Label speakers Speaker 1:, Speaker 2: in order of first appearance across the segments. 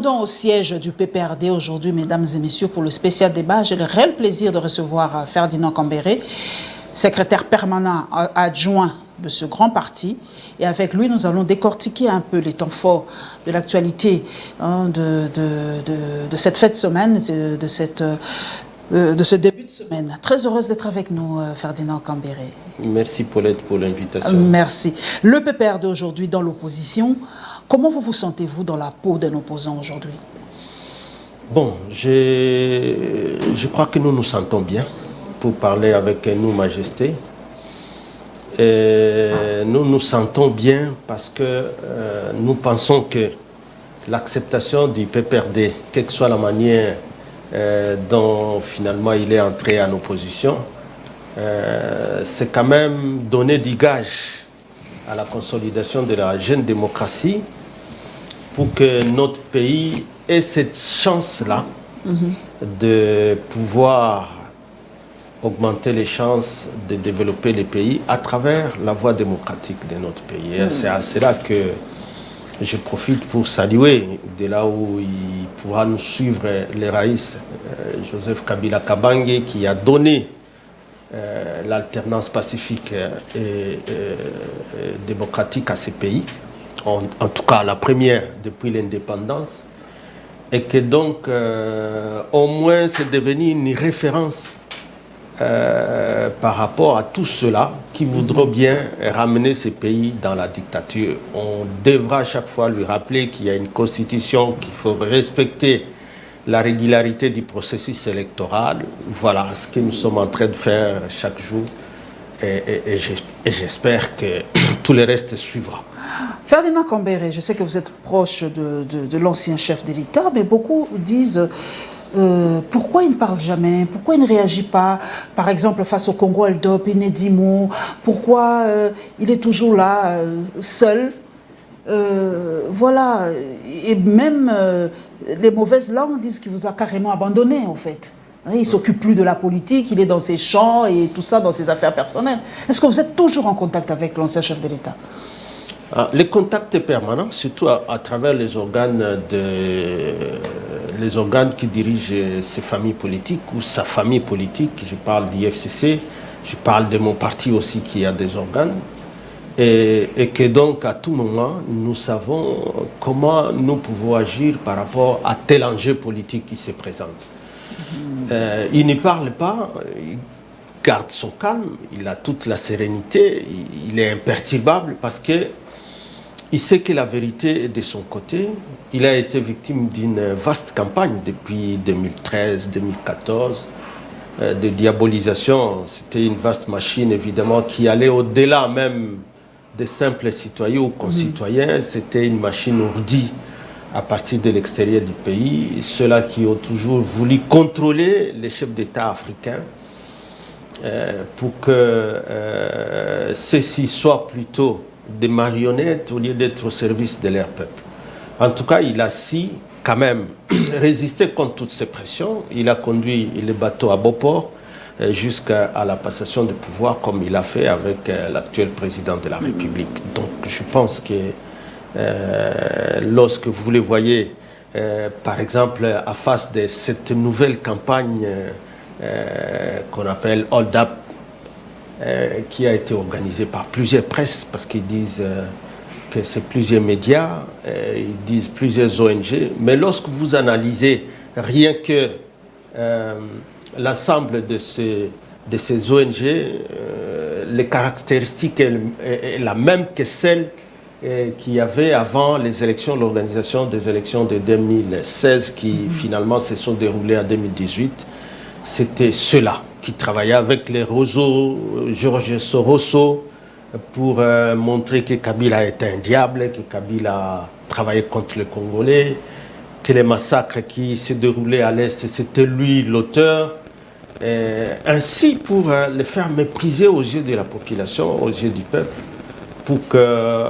Speaker 1: rendons au siège du PPRD aujourd'hui, mesdames et messieurs, pour le spécial débat. J'ai le réel plaisir de recevoir Ferdinand Cambéré, secrétaire permanent adjoint de ce grand parti. Et avec lui, nous allons décortiquer un peu les temps forts de l'actualité de cette fête de semaine, de ce début de semaine. Très heureuse d'être avec nous, Ferdinand Cambéré.
Speaker 2: Merci Paulette pour l'invitation.
Speaker 1: Merci. Le PPRD aujourd'hui dans l'opposition. Comment vous sentez-vous dans la peau d'un opposant aujourd'hui?
Speaker 2: Bon, je crois que nous nous sentons bien pour parler avec nous, Majesté. Et nous nous sentons bien parce que nous pensons que l'acceptation du PPRD, quelle que soit la manière dont finalement il est entré en opposition, c'est quand même donner du gage à la consolidation de la jeune démocratie pour que notre pays ait cette chance-là de pouvoir augmenter les chances de développer les pays à travers la voie démocratique de notre pays. Et c'est à cela que je profite pour saluer, de là où il pourra nous suivre les raïs, Joseph Kabila Kabange, qui a donné l'alternance pacifique et démocratique à ces pays, en tout cas la première depuis l'indépendance, et que donc au moins c'est devenu une référence par rapport à tout cela qui voudront bien ramener ces pays dans la dictature. On devra à chaque fois lui rappeler qu'il y a une constitution, qu'il faut respecter la régularité du processus électoral. Voilà ce que nous sommes en train de faire chaque jour et j'espère que tout le reste suivra.
Speaker 1: Ferdinand Cambéré, je sais que vous êtes proche de l'ancien chef de l'État, mais beaucoup disent pourquoi il ne parle jamais, pourquoi il ne réagit pas, par exemple face au Congo Eldop, il ne dit mot, pourquoi il est toujours là, seul. Voilà, et même les mauvaises langues disent qu'il vous a carrément abandonné en fait. Il ne s'occupe plus de la politique, il est dans ses champs et tout ça, dans ses affaires personnelles. Est-ce que vous êtes toujours en contact avec l'ancien chef de l'État?
Speaker 2: Les contacts permanents, surtout à travers les organes qui dirigent ces familles politiques ou sa famille politique. Je parle d'IFCC, je parle de mon parti aussi qui a des organes. Et que donc à tout moment, nous savons comment nous pouvons agir par rapport à tel enjeu politique qui se présente. Il ne parle pas, il garde son calme, il a toute la sérénité, il est imperturbable parce que il sait que la vérité est de son côté. Il a été victime d'une vaste campagne depuis 2013-2014 de diabolisation. C'était une vaste machine évidemment qui allait au-delà même des simples citoyens ou concitoyens. C'était une machine ourdie à partir de l'extérieur du pays. Ceux-là qui ont toujours voulu contrôler les chefs d'État africains pour que ceux-ci soient plutôt des marionnettes au lieu d'être au service de leur peuple. En tout cas, il a su quand même résister contre toutes ces pressions. Il a conduit le bateau à bon port jusqu'à la passation de pouvoir comme il a fait avec l'actuel président de la République. Donc je pense que lorsque vous le voyez, par exemple, à face de cette nouvelle campagne qu'on appelle Hold Up, qui a été organisé par plusieurs presses, parce qu'ils disent que c'est plusieurs médias, ils disent plusieurs ONG, mais lorsque vous analysez rien que l'ensemble de ces ONG, les caractéristiques est la même que celle qu'il y avait avant les élections, l'organisation des élections de 2016 qui finalement se sont déroulées en 2018. C'était ceux-là qui travaillaient avec les Rosso, Georges Soros, pour montrer que Kabila était un diable, que Kabila travaillait contre les Congolais, que les massacres qui se déroulaient à l'Est, c'était lui l'auteur. Ainsi pour le faire mépriser aux yeux de la population, aux yeux du peuple, pour que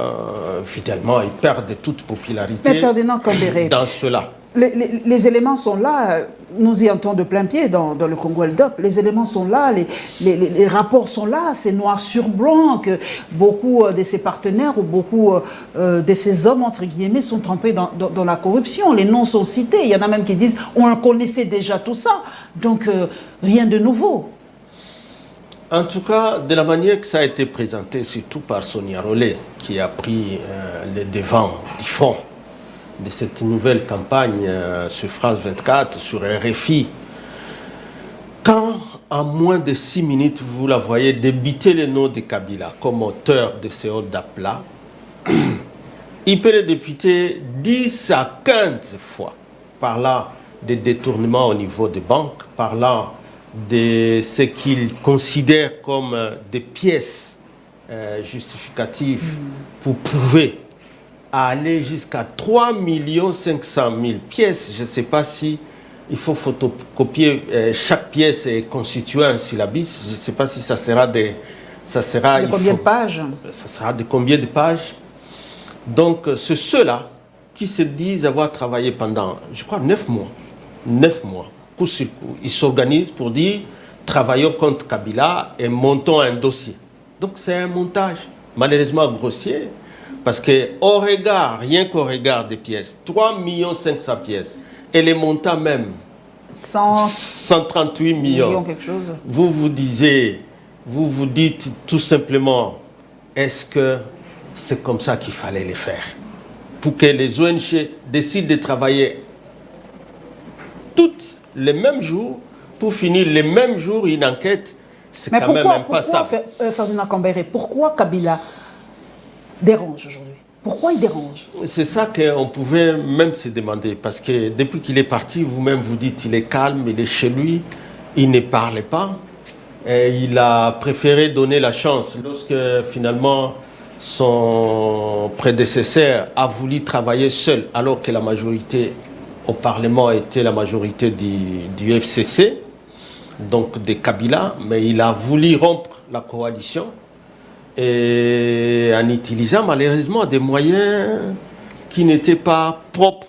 Speaker 2: finalement ils perdent toute popularité
Speaker 1: Ferdinand Cambéré,
Speaker 2: dans cela.
Speaker 1: les éléments sont là, nous y entrons de plein pied dans le Congo LDOP, les éléments sont là, les rapports sont là, c'est noir sur blanc que beaucoup de ses partenaires ou beaucoup de ces hommes, entre guillemets, sont trempés dans la corruption. Les noms sont cités, il y en a même qui disent on connaissait déjà tout ça, donc rien de nouveau.
Speaker 2: En tout cas, de la manière que ça a été présenté, surtout par Sonia Rollet, qui a pris les devants du front de cette nouvelle campagne sur France 24, sur RFI, quand en moins de 6 minutes, vous la voyez débiter le nom de Kabila comme auteur de ces hold-up-là, il peut le débiter 10 à 15 fois, parlant des détournements au niveau des banques, parlant de ce qu'il considère comme des pièces justificatives pour prouver à aller jusqu'à 3 500 000 pièces. Je ne sais pas si il faut photocopier chaque pièce et constituer un syllabus. Je ne sais pas si ça sera de
Speaker 1: combien de pages?
Speaker 2: Ça sera de combien de pages? Donc, c'est ceux-là qui se disent avoir travaillé pendant, je crois, 9 mois. 9 mois, coup sur coup. Ils s'organisent pour dire, travaillons contre Kabila et montons un dossier. Donc, c'est un montage, malheureusement grossier, parce qu'au regard, rien qu'au regard des pièces, 3 500 000 pièces, et les montants même, 138 millions,
Speaker 1: quelque chose.
Speaker 2: Vous vous dites tout simplement, est-ce que c'est comme ça qu'il fallait les faire? Pour que les ONG décident de travailler toutes les mêmes jours, pour finir les mêmes jours une enquête, c'est quand même impassable.
Speaker 1: Ferdinand Cambéré, pourquoi Kabila dérange aujourd'hui? Pourquoi il dérange?
Speaker 2: C'est ça qu'on pouvait même se demander, parce que depuis qu'il est parti, vous-même vous dites qu'il est calme, il est chez lui, il ne parlait pas, et il a préféré donner la chance lorsque finalement son prédécesseur a voulu travailler seul, alors que la majorité au Parlement était la majorité du FCC, donc de Kabila, mais il a voulu rompre la coalition et en utilisant malheureusement des moyens qui n'étaient pas propres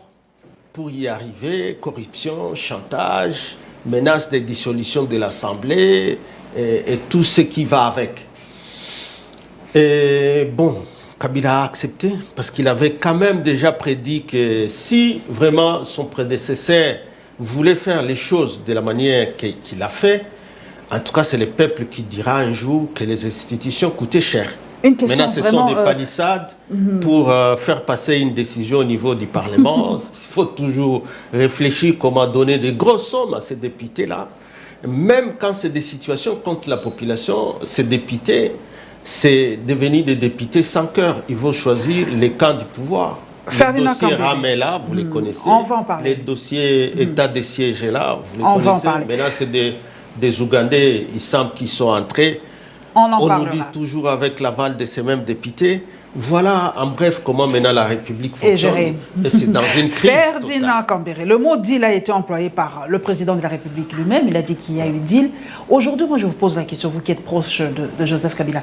Speaker 2: pour y arriver, corruption, chantage, menace de dissolution de l'Assemblée et tout ce qui va avec. Et bon, Kabila a accepté parce qu'il avait quand même déjà prédit que si vraiment son prédécesseur voulait faire les choses de la manière qu'il a fait, en tout cas c'est le peuple qui dira un jour que les institutions coûtaient cher. Maintenant ce sont des palissades pour faire passer une décision au niveau du Parlement. Il faut toujours réfléchir comment donner de grosses sommes à ces députés-là. Même quand c'est des situations contre la population, ces députés, c'est devenu des députés sans cœur. Ils vont choisir les camps du pouvoir. Les dossiers Ramela, vous les connaissez.
Speaker 1: On va en parler.
Speaker 2: Les dossiers État des sièges là, vous les connaissez. Maintenant, c'est des Ougandais, il semble qu'ils sont entrés. On nous dit toujours avec l'aval de ces mêmes députés. Voilà, en bref, comment maintenant la République fonctionne. Et c'est dans une crise
Speaker 1: Ferdinand Cambéré, le mot deal a été employé par le président de la République lui-même. Il a dit qu'il y a eu deal. Aujourd'hui, moi, je vous pose la question, vous qui êtes proche de Joseph Kabila.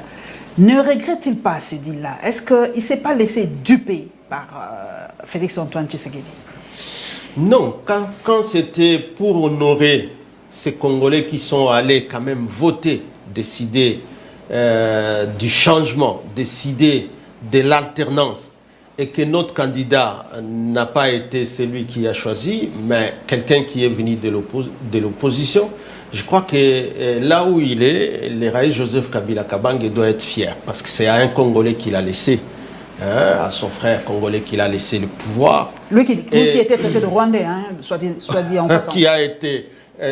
Speaker 1: Ne regrette-t-il pas ce deal-là? Est-ce qu'il ne s'est pas laissé duper par Félix-Antoine Tshisekedi?
Speaker 2: Non, quand c'était pour honorer ces Congolais qui sont allés quand même voter, décider du changement, décider de l'alternance, et que notre candidat n'a pas été celui qui a choisi, mais quelqu'un qui est venu de l'opposition, je crois que là où il est, le Raïs Joseph Kabila Kabange doit être fier, parce que c'est à un Congolais qu'il a laissé, à son frère congolais qu'il a laissé le pouvoir.
Speaker 1: Lui qui était traité de Rwandais, soit dit en passant.
Speaker 2: Qui a été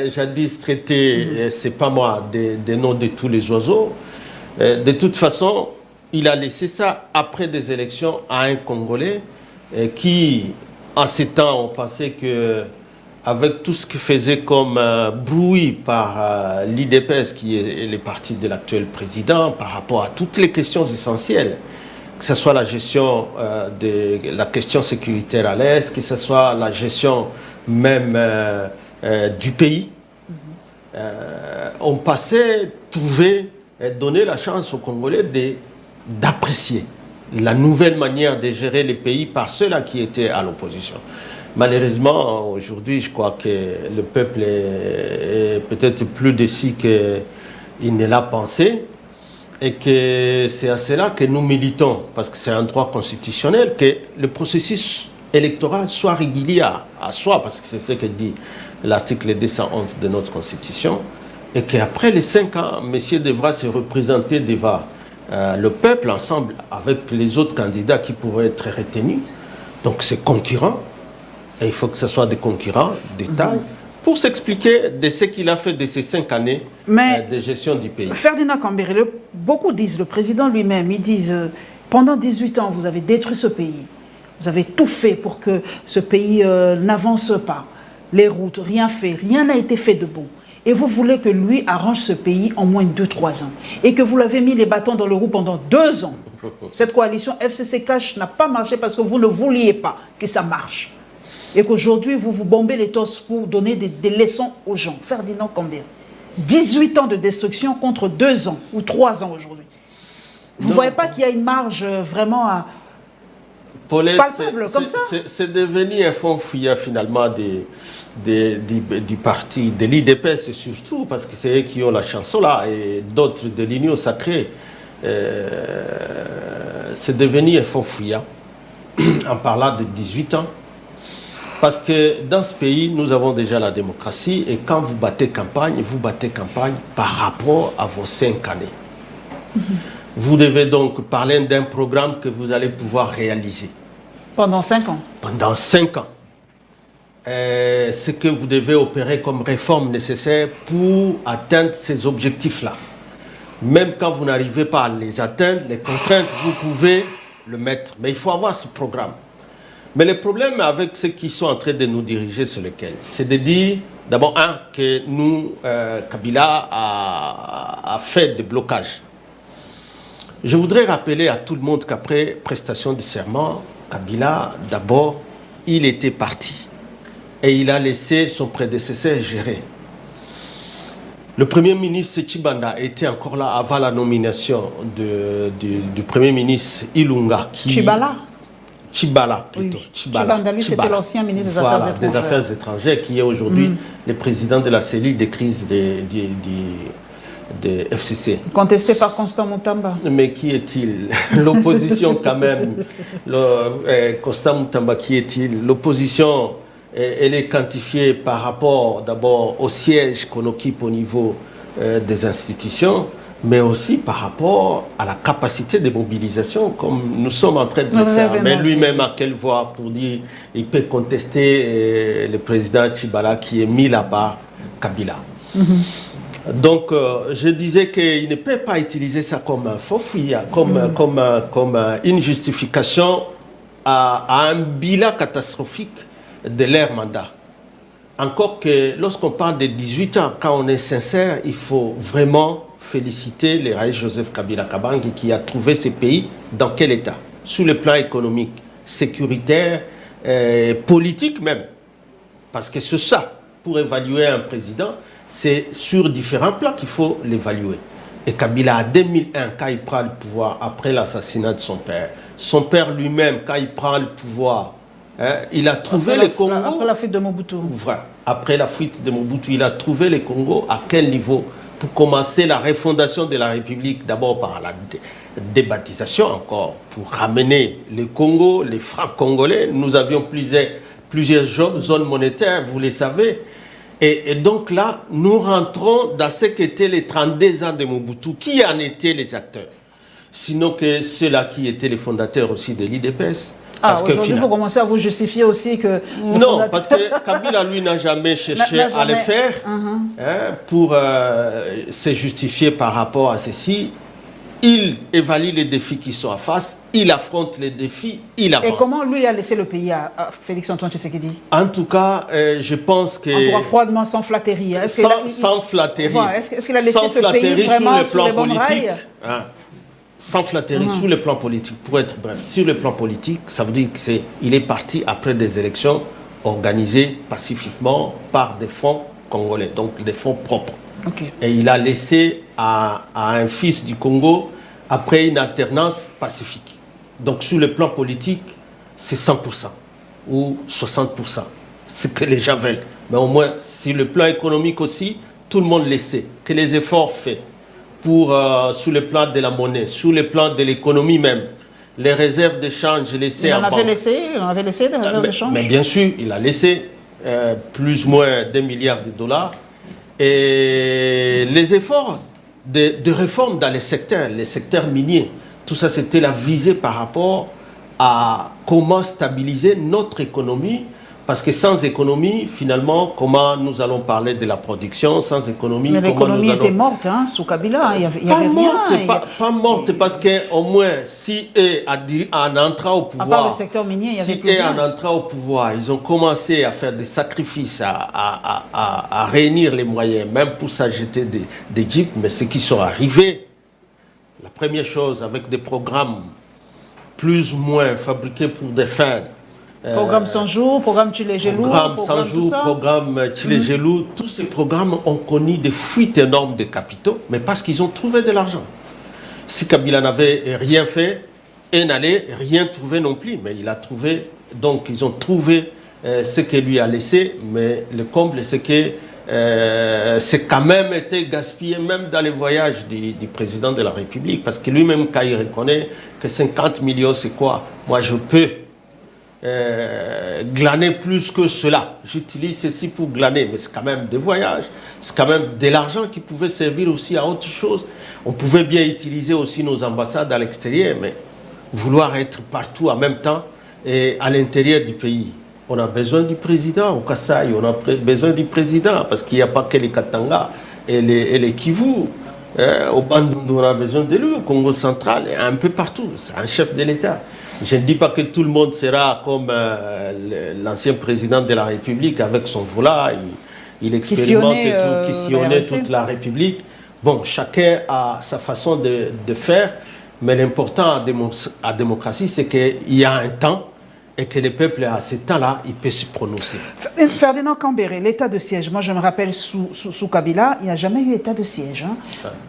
Speaker 2: jadis traité, c'est pas moi, des noms de tous les oiseaux. De toute façon, il a laissé ça après des élections à un Congolais qui, en ces temps, on pensait que avec tout ce qu'il faisait comme bruit par l'IDPS, qui est le parti de l'actuel président, par rapport à toutes les questions essentielles, que ce soit la gestion de la question sécuritaire à l'Est, que ce soit la gestion même du pays, on passait, trouver, donner la chance aux Congolais d'apprécier la nouvelle manière de gérer les pays par ceux-là qui étaient à l'opposition. Malheureusement, aujourd'hui, je crois que le peuple est peut-être plus déçu qu'il ne l'a pensé. Et que c'est à cela que nous militons, parce que c'est un droit constitutionnel, que le processus électoral soit régulier à soi, parce que c'est ce que dit l'article 211 de notre Constitution, et qu'après les 5 ans, monsieur devra se représenter devant le peuple ensemble avec les autres candidats qui pourraient être retenus. Donc c'est concurrent, et il faut que ce soit des concurrents d'État, pour s'expliquer de ce qu'il a fait de ces 5 années de gestion du pays.
Speaker 1: Ferdinand Cambéré, beaucoup disent, le président lui-même, ils disent, pendant 18 ans, vous avez détruit ce pays. Vous avez tout fait pour que ce pays n'avance pas. Les routes, rien fait, rien n'a été fait de bon. Et vous voulez que lui arrange ce pays en moins de 2-3 ans. Et que vous l'avez mis les bâtons dans le roue pendant 2 ans. Cette coalition FCC Cash n'a pas marché parce que vous ne vouliez pas que ça marche. Et qu'aujourd'hui, vous vous bombez les torses pour donner des leçons aux gens. Ferdinand Cambéré, 18 ans de destruction contre 2 ans ou 3 ans aujourd'hui. Vous ne voyez pas qu'il y a une marge vraiment palpable comme ça?
Speaker 2: C'est devenu un fond fouillard finalement du parti, de l'IDPS surtout, parce que c'est eux qui ont la chanson là, et d'autres de l'Union sacrée. C'est devenu un fond fouillard en parlant de 18 ans. Parce que dans ce pays, nous avons déjà la démocratie et quand vous battez campagne par rapport à vos 5 années. Vous devez donc parler d'un programme que vous allez pouvoir réaliser.
Speaker 1: Pendant 5 ans.
Speaker 2: Pendant 5 ans. Ce que vous devez opérer comme réforme nécessaire pour atteindre ces objectifs-là. Même quand vous n'arrivez pas à les atteindre, les contraintes, vous pouvez le mettre. Mais il faut avoir ce programme. Mais le problème avec ceux qui sont en train de nous diriger sur lequel, c'est de dire, d'abord, que nous, Kabila a fait des blocages. Je voudrais rappeler à tout le monde qu'après prestation de serment, Kabila, d'abord, il était parti. Et il a laissé son prédécesseur gérer. Le Premier ministre Tshibanda était encore là avant la nomination du Premier ministre Ilunga. Tshibala, plutôt.
Speaker 1: Oui. Tshibanda, lui, c'était l'ancien ministre
Speaker 2: des Affaires étrangères, qui est aujourd'hui le président de la cellule de crise des FCC.
Speaker 1: Contesté par Constant Moutamba.
Speaker 2: Mais qui est-il? L'opposition, quand même. Constant Moutamba, qui est-il? L'opposition, elle est quantifiée par rapport, d'abord, au siège qu'on occupe au niveau des institutions, mais aussi par rapport à la capacité de mobilisation, comme nous sommes en train de le faire. Mais lui-même, à quelle voix pour dire il peut contester le président Tshibala qui est mis là-bas, Kabila. Donc, je disais qu'il ne peut pas utiliser ça comme un faux fouillis, comme une justification à un bilan catastrophique de leur mandat. Encore que lorsqu'on parle de 18 ans, quand on est sincère, il faut vraiment féliciter le Raïs Joseph Kabila Kabange qui a trouvé ce pays dans quel état? Sur le plan économique, sécuritaire, politique même. Parce que c'est ça, pour évaluer un président, c'est sur différents plans qu'il faut l'évaluer. Et Kabila, en 2001, quand il prend le pouvoir, après l'assassinat de son père lui-même, quand il prend le pouvoir, il a trouvé le Congo...
Speaker 1: Après la fuite de Mobutu.
Speaker 2: Après la fuite de Mobutu, il a trouvé le Congo à quel niveau? Pour commencer la refondation de la République, d'abord par la débaptisation encore, pour ramener le Congo, les francs congolais. Nous avions plusieurs zones monétaires, vous le savez. Et donc là, nous rentrons dans ce qu'étaient les 32 ans de Mobutu. Qui en étaient les acteurs? Sinon que ceux-là qui étaient les fondateurs aussi de l'IDPS.
Speaker 1: Aujourd'hui, vous commencez à vous justifier aussi que...
Speaker 2: Non, parce que Kabila, lui, n'a jamais cherché à le faire pour se justifier par rapport à ceci. Il évalue les défis qui sont en face, il affronte les défis, il avance.
Speaker 1: Et comment lui a laissé le pays à Félix-Antoine Tshisekedi?
Speaker 2: En tout cas, je pense que...
Speaker 1: En tout cas, froidement, sans flatterie.
Speaker 2: Sans flatterie.
Speaker 1: Est-ce qu'il a laissé ce pays vraiment sur les bons rails?
Speaker 2: Sans flatterie, sur le plan politique, pour être bref, sur le plan politique, ça veut dire qu'il est parti après des élections organisées pacifiquement par des fonds congolais, donc des fonds propres. Et il a laissé à un fils du Congo, après une alternance pacifique. Donc sur le plan politique, c'est 100%. ou 60%. C'est que les gens veulent. Mais au moins, sur le plan économique aussi, tout le monde le sait, que les efforts faits sur le plan de la monnaie, sur le plan de l'économie même, les réserves d'échange laissées en banque.
Speaker 1: On avait laissé des réserves d'échange.
Speaker 2: Mais bien sûr, il a laissé plus ou moins 2 milliards de dollars. Et les efforts de réforme dans les secteurs miniers, tout ça c'était la visée par rapport à comment stabiliser notre économie. Parce que sans économie, finalement, comment nous allons parler de la production? Sans économie,
Speaker 1: mais
Speaker 2: comment nous allons...
Speaker 1: l'économie était morte, hein, sous Kabila. Il y avait
Speaker 2: pas morte, parce qu'au moins, si en entrant au pouvoir...
Speaker 1: À part le secteur minier, il y avait plus rien.
Speaker 2: En entrant au pouvoir, ils ont commencé à faire des sacrifices, à réunir les moyens, même pour s'acheter des jeeps, mais ce qui sont arrivés, la première chose, avec des programmes plus ou moins fabriqués pour des fins...
Speaker 1: Programme 100 jours, programme Tchilé-Gelou,
Speaker 2: programme 100 jours, programme Tchilé-Gelou, tous ces programmes ont connu des fuites énormes de capitaux, mais parce qu'ils ont trouvé de l'argent. Si Kabila n'avait rien fait, et n'allait rien trouver non plus, mais il a trouvé, donc ils ont trouvé ce qu'il lui a laissé, mais le comble, c'est que c'est quand même été gaspillé, même dans les voyages du président de la République, parce que lui-même, quand il reconnaît que 50 millions, c'est quoi? Moi, je peux glaner plus que cela. J'utilise ceci pour glaner, mais c'est quand même des voyages, c'est quand même de l'argent qui pouvait servir aussi à autre chose. On pouvait bien utiliser aussi nos ambassades à l'extérieur, mais vouloir être partout en même temps et à l'intérieur du pays. On a besoin du président au Kasaï, on a besoin du président parce qu'il n'y a pas que les Katanga et les Kivu. Au Bandundu, on a besoin de lui, au Congo central, et un peu partout. C'est un chef de l'État. Je ne dis pas que tout le monde sera comme l'ancien président de la République avec son volant, il expérimente et tout, qui sillonnait toute la République. Bon, chacun a sa façon de faire, mais l'important à la démocratie, c'est qu'il y a un temps et que le peuple, à ce temps-là, il peut se prononcer.
Speaker 1: Ferdinand Cambéré, l'état de siège, moi je me rappelle sous Kabila, il n'y a jamais eu état de siège. Hein.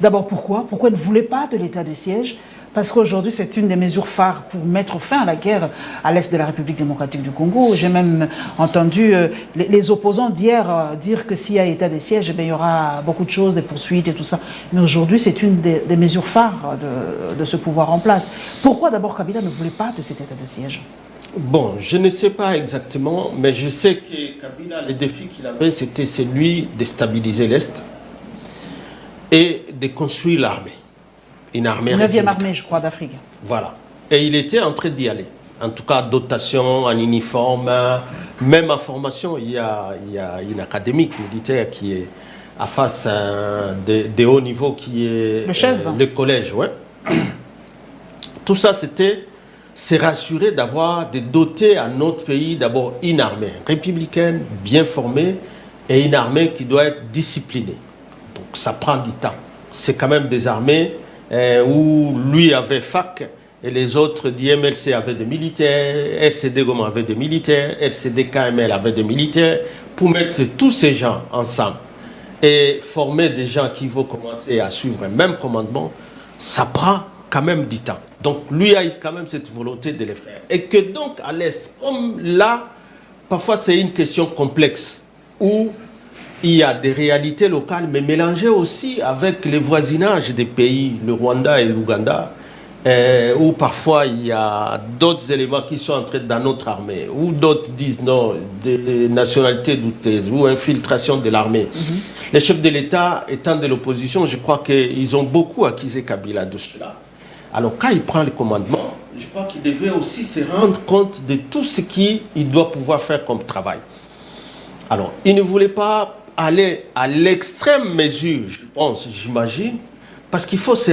Speaker 1: D'abord, pourquoi il ne voulait pas de l'état de siège? Parce qu'aujourd'hui, c'est une des mesures phares pour mettre fin à la guerre à l'est de la République démocratique du Congo. J'ai même entendu les opposants d'hier dire que s'il y a état de siège, eh bien, il y aura beaucoup de choses, des poursuites et tout ça. Mais aujourd'hui, c'est une des mesures phares de ce pouvoir en place. Pourquoi d'abord Kabila ne voulait pas de cet état de siège?
Speaker 2: Bon, je ne sais pas exactement, mais je sais que Kabila, le défi qu'il avait, c'était celui de stabiliser l'Est et de construire l'armée. Une armée
Speaker 1: 9e armée, je crois, d'Afrique.
Speaker 2: Voilà. Et il était en train d'y aller. En tout cas, dotation, en uniforme, même en formation. Il y a une académie militaire qui est à face de haut niveau, qui est le collège. Ouais. Tout ça, c'était se rassurer d'avoir de doter à notre pays d'abord une armée républicaine, bien formée, et une armée qui doit être disciplinée. Donc ça prend du temps. C'est quand même des armées où lui avait FAC et les autres d'IMLC avaient des militaires, RCD Goma avait des militaires, RCD KML avait des militaires, pour mettre tous ces gens ensemble et former des gens qui vont commencer à suivre un même commandement, ça prend quand même du temps. Donc lui a eu quand même cette volonté de le faire. Et que donc à l'Est, comme là, parfois c'est une question complexe, où il y a des réalités locales, mais mélangées aussi avec les voisinages des pays, le Rwanda et l'Ouganda, où parfois il y a d'autres éléments qui sont entrés dans notre armée, où d'autres disent non, des nationalités douteuses, ou infiltration de l'armée. Les chefs de l'État, étant de l'opposition, je crois qu'ils ont beaucoup accusé Kabila de cela. Alors quand il prend le commandement, je crois qu'il devait aussi se rendre compte de tout ce qu'il doit pouvoir faire comme travail. Alors, il ne voulait pas aller à l'extrême mesure, je pense, j'imagine, parce qu'il faut se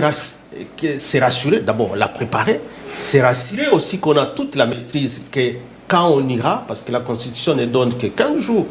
Speaker 2: rassurer, d'abord la préparer, se rassurer aussi qu'on a toute la maîtrise, que quand on ira, parce que la Constitution ne donne que 15 jours,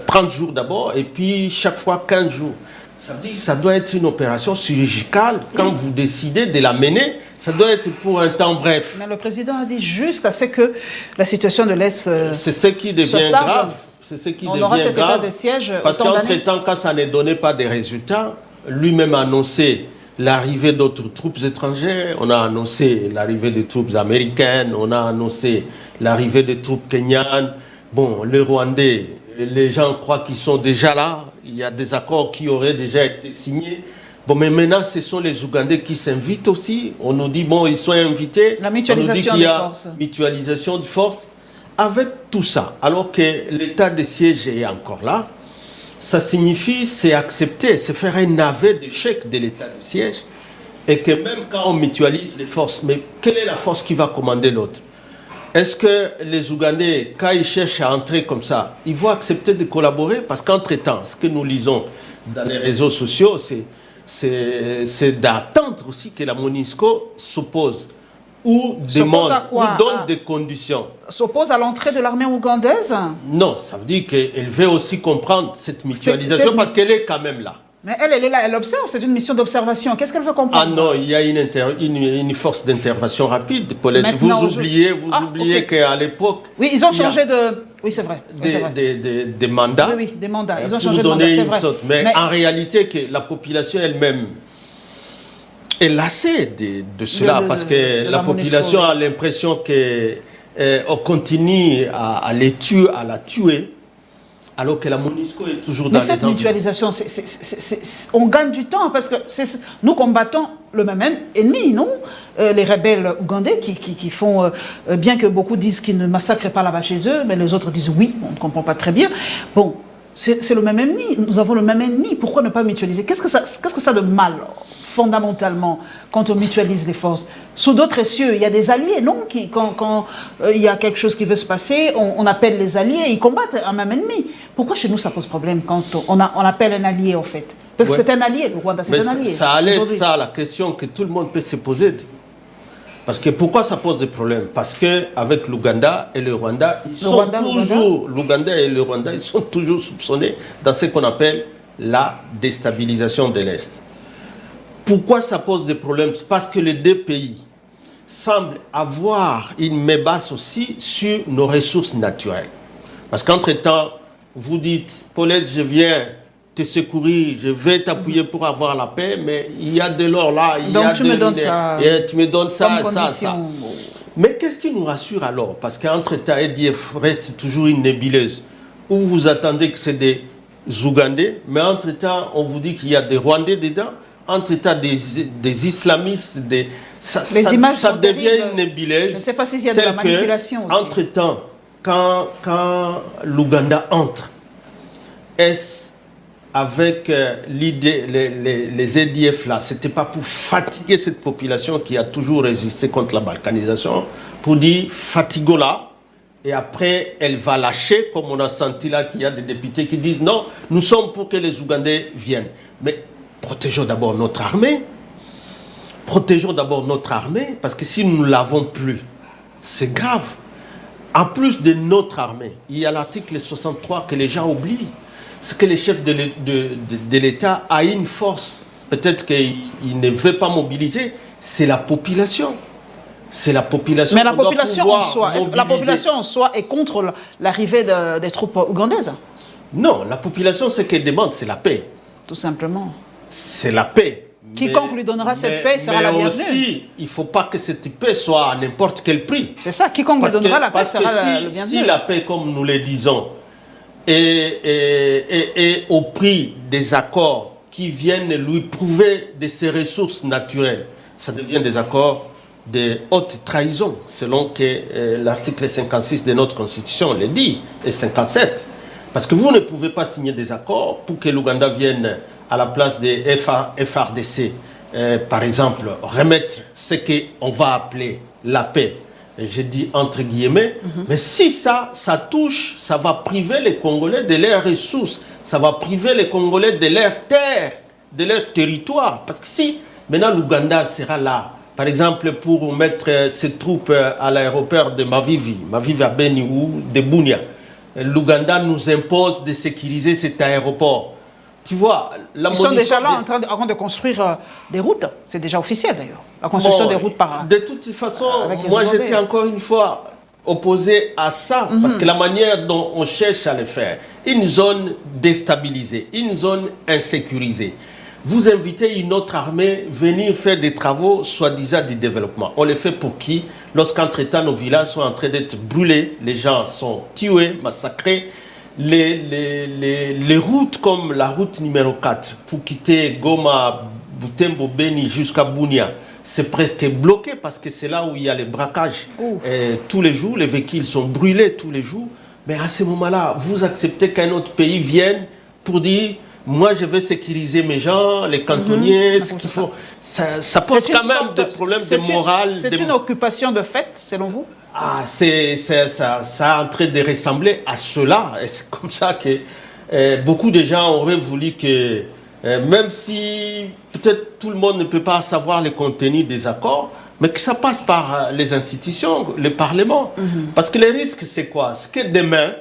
Speaker 2: 30 jours d'abord, et puis chaque fois 15 jours. Ça veut dire que ça doit être une opération chirurgicale. Quand vous décidez de la mener, ça doit être pour un temps bref.
Speaker 1: Mais le président a dit juste à ce que la situation de l'Est
Speaker 2: c'est ce qui devient grave. C'est ce qui devient
Speaker 1: aura cet
Speaker 2: grave.
Speaker 1: État de siège
Speaker 2: parce qu'entre-temps, quand ça ne donnait pas de résultats, lui-même a annoncé l'arrivée d'autres troupes étrangères, on a annoncé l'arrivée des troupes américaines, on a annoncé l'arrivée des troupes kenyanes. Bon, les Rwandais, les gens croient qu'ils sont déjà là, il y a des accords qui auraient déjà été signés. Bon, mais maintenant, ce sont les Ougandais qui s'invitent aussi. On nous dit, bon, ils sont invités.
Speaker 1: La mutualisation
Speaker 2: on nous dit qu'il y a mutualisation de forces. Avec tout ça, alors que l'état de siège est encore là, ça signifie, c'est accepter, c'est faire un navet d'échec de l'état de siège. Et que même quand on mutualise les forces, mais quelle est la force qui va commander l'autre? Est-ce que les Ougandais, quand ils cherchent à entrer comme ça, ils vont accepter de collaborer? Parce qu'entre-temps, ce que nous lisons dans les réseaux sociaux, c'est d'attendre aussi que la MONUSCO s'oppose ou demande, ou donne des conditions.
Speaker 1: S'oppose à l'entrée de l'armée ougandaise?
Speaker 2: Non, ça veut dire qu'elle veut aussi comprendre cette mutualisation parce qu'elle est quand même là.
Speaker 1: Mais elle est là, elle observe, c'est une mission d'observation. Qu'est-ce qu'elle veut comprendre?
Speaker 2: Ah non, il y a une force d'intervention rapide, Paulette. Maintenant, vous oubliez qu'à l'époque...
Speaker 1: Oui, ils ont changé de... Oui, c'est vrai.
Speaker 2: Des mandats.
Speaker 1: Oui, des mandats. Ils ont changé de mandat, c'est vrai.
Speaker 2: Mais en réalité, que la population elle-même est lassée de cela parce que la population a l'impression qu'on continue à la tuer. Alors que la MONUSCO est toujours dans les environs.
Speaker 1: Mais cette mutualisation, on gagne du temps parce que nous combattons le même ennemi, non? Les rebelles ougandais qui font, bien que beaucoup disent qu'ils ne massacrent pas là-bas chez eux, mais les autres disent oui, on ne comprend pas très bien. Bon, c'est le même ennemi, nous avons le même ennemi, pourquoi ne pas mutualiser? Qu'est-ce que ça a de mal, fondamentalement, quand on mutualise les forces? Sous d'autres cieux, il y a des alliés, non? Quand il y a quelque chose qui veut se passer, on appelle les alliés, ils combattent un même ennemi. Pourquoi chez nous ça pose problème quand on appelle un allié, en fait? Parce que c'est un allié, le Rwanda c'est un allié.
Speaker 2: Ça allait être ça, la question que tout le monde peut se poser. Parce que pourquoi ça pose des problèmes? Parce qu'avec l'Ouganda et le Rwanda, l'Ouganda et le Rwanda, ils sont toujours soupçonnés dans ce qu'on appelle la déstabilisation de l'Est. Pourquoi ça pose des problèmes? Parce que les deux pays semblent avoir une mébasse aussi sur nos ressources naturelles. Parce qu'entre-temps, vous dites, Paulette, je viens te secourir, je vais t'appuyer pour avoir la paix, mais il y a de l'or là,
Speaker 1: tu me donnes ça,
Speaker 2: ça. Mais qu'est-ce qui nous rassure alors? Parce qu'entre-temps, EDF reste toujours une nébuleuse. Où vous attendez que c'est des Ougandais, mais entre-temps, on vous dit qu'il y a des Rwandais dedans. Entre-temps, des islamistes, ça devient une nébuleuse. Je
Speaker 1: ne sais pas s'il y a de la manipulation aussi.
Speaker 2: Entre-temps, quand l'Ouganda entre, est-ce avec l'idée, les EDF là, c'était pas pour fatiguer cette population qui a toujours résisté contre la balkanisation, pour dire fatigons-la, et après elle va lâcher, comme on a senti là qu'il y a des députés qui disent non, nous sommes pour que les Ougandais viennent. Mais protégeons d'abord notre armée. Protégeons d'abord notre armée, parce que si nous ne l'avons plus, c'est grave. En plus de notre armée, il y a l'article 63 que les gens oublient. C'est que le chef de l'État a une force. Peut-être qu'il ne veut pas mobiliser. C'est la population. C'est la population.
Speaker 1: Mais la population en soi est contre l'arrivée des troupes ougandaises?
Speaker 2: Non, la population, ce qu'elle demande, c'est la paix.
Speaker 1: Tout simplement.
Speaker 2: C'est la paix.
Speaker 1: Quiconque lui donnera cette paix sera la bienvenue. Mais
Speaker 2: aussi, il ne faut pas que cette paix soit à n'importe quel prix.
Speaker 1: C'est ça, quiconque lui donnera la paix sera la bienvenue.
Speaker 2: Si la paix, comme nous le disons, est au prix des accords qui viennent lui prouver de ses ressources naturelles, ça devient des accords de haute trahison, selon que l'article 56 de notre Constitution le dit, et 57. Parce que vous ne pouvez pas signer des accords pour que l'Ouganda vienne à la place des FRDC, par exemple, remettre ce qu'on va appeler la paix. Et je dis entre guillemets, mais si ça touche, ça va priver les Congolais de leurs ressources, ça va priver les Congolais de leurs terres, de leur territoire. Parce que si maintenant l'Ouganda sera là, par exemple, pour mettre ses troupes à l'aéroport de Mavivi à Beni ou de Bunia, l'Ouganda nous impose de sécuriser cet aéroport. Tu vois,
Speaker 1: ils sont déjà là en train de construire des routes. C'est déjà officiel d'ailleurs. La construction des routes par...
Speaker 2: De toute façon, moi j'étais encore une fois opposé à ça. Parce que la manière dont on cherche à le faire, une zone déstabilisée, une zone insécurisée, vous invitez une autre armée venir faire des travaux, soi-disant du développement. On les fait pour qui? Lorsqu'entre-temps, nos villages sont en train d'être brûlés, les gens sont tués, massacrés. Les routes comme la route numéro 4 pour quitter Goma, Butembo, Beni jusqu'à Bunia, c'est presque bloqué parce que c'est là où il y a les braquages. Tous les jours, les véhicules sont brûlés tous les jours. Mais à ce moment-là, vous acceptez qu'un autre pays vienne pour dire moi je vais sécuriser mes gens, les cantonniers, ce qu'il faut. Ça pose quand même des problèmes de morale.
Speaker 1: C'est une occupation de fait, selon vous?
Speaker 2: Ah, ça a en train de ressembler à cela. Et c'est comme ça que beaucoup de gens auraient voulu que, même si peut-être tout le monde ne peut pas savoir le contenu des accords, mais que ça passe par les institutions, le Parlement. Parce que le risque, c'est quoi? C'est que demain,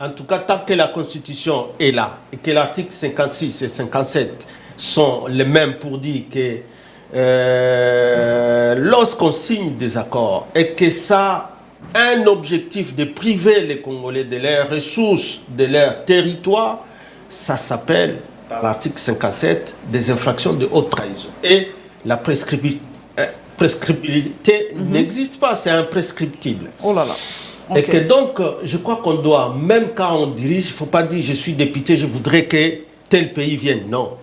Speaker 2: en tout cas, tant que la Constitution est là, et que l'article 56 et 57 sont les mêmes pour dire que lorsqu'on signe des accords et que ça a un objectif de priver les Congolais de leurs ressources, de leur territoire, ça s'appelle, par l'article 57, des infractions de haute trahison. Et la prescriptibilité n'existe pas, c'est imprescriptible.
Speaker 1: Oh là là. Okay.
Speaker 2: Et que donc, je crois qu'on doit, même quand on dirige, il ne faut pas dire je suis député, je voudrais que tel pays vienne. Non.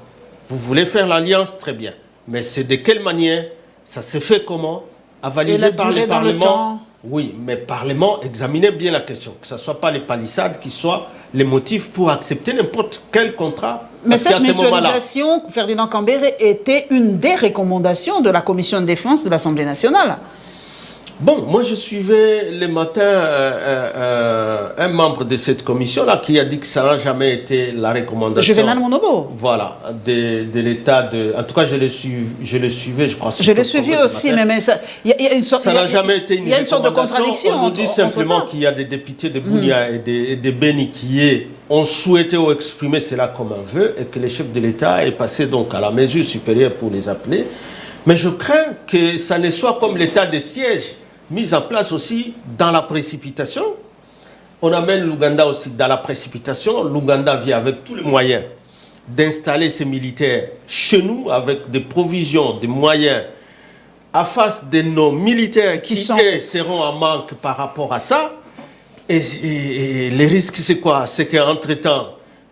Speaker 2: Vous voulez faire l'alliance, très bien. Mais c'est de quelle manière? Ça se fait comment? Avalisé par le Parlement? Oui, mais Parlement, examinez bien la question. Que ce ne soit pas les palissades qui soient les motifs pour accepter n'importe quel contrat.
Speaker 1: Mais cette mutualisation, Ferdinand Cambéré, était une des recommandations de la Commission de défense de l'Assemblée nationale.
Speaker 2: Bon, moi je suivais le matin un membre de cette commission-là qui a dit que ça n'a jamais été la recommandation.
Speaker 1: Juvenal Monobo.
Speaker 2: Voilà, de l'État de... En tout cas, je le suivais, je crois.
Speaker 1: Je l'ai suivi aussi, mais ça... Y a une sorte,
Speaker 2: ça n'a jamais été une recommandation.
Speaker 1: Il y a une sorte de contradiction.
Speaker 2: On nous dit simplement qu'il y a des députés de Bounia et de Beni qui ont souhaité ou exprimé cela comme un vœu et que le chef de l'État est passé donc à la mesure supérieure pour les appeler. Mais je crains que ça ne soit comme l'état de siège mis en place aussi dans la précipitation. On amène l'Ouganda aussi dans la précipitation. L'Ouganda vient avec tous les moyens d'installer ses militaires chez nous avec des provisions, des moyens à face de nos militaires qui seront en manque par rapport à ça. Et les risques, c'est quoi? C'est qu'entre-temps,